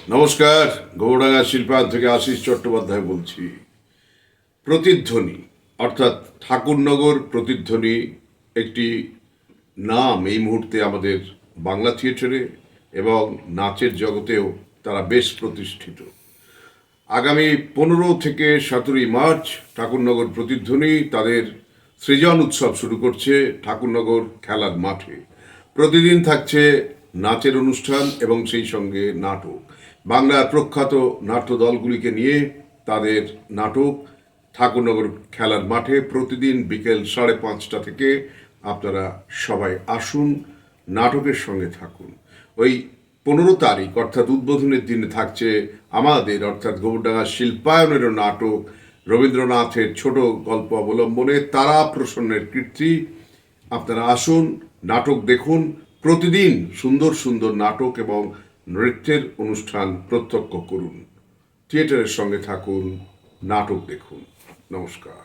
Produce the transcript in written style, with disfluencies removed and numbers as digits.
নমস্কার, গৌড়াঙ্গা শিল্পায়ন থেকে আশিস চট্টোপাধ্যায় বলছি। প্রতিধ্বনি অর্থাৎ ঠাকুরনগর প্রতিধ্বনি একটি নাম এই মুহূর্তে আমাদের বাংলা থিয়েটারে এবং নাচের জগতেও তারা বেশ প্রতিষ্ঠিত। আগামী 15 থেকে 17 মার্চ ঠাকুরনগর প্রতিধ্বনি তাদের সৃজন উৎসব শুরু করছে ঠাকুরনগর খেলার মাঠে। প্রতিদিন থাকছে নাচের অনুষ্ঠান এবং সেই সঙ্গে নাটক। বাংলার প্রখ্যাত নাট্য দলগুলিকে নিয়ে তাদের নাটক ঠাকুরনগর খেলার মাঠে প্রতিদিন বিকেল 5:30 থেকে। আপনারা সবাই আসুন, নাটকের সঙ্গে থাকুন। ওই 15 তারিখ অর্থাৎ উদ্বোধনের দিনে থাকছে আমাদের অর্থাৎ গৌড়াঙ্গা শিল্পায়নেরও নাটক রবীন্দ্রনাথের ছোট গল্প অবলম্বনে তারা প্রসন্নের কীর্তি। আপনারা আসুন, নাটক দেখুন। প্রতিদিন সুন্দর সুন্দর নাটক এবং নৃত্যের অনুষ্ঠান প্রত্যক্ষ করুন। থিয়েটারের সঙ্গে থাকুন, নাটক দেখুন। নমস্কার।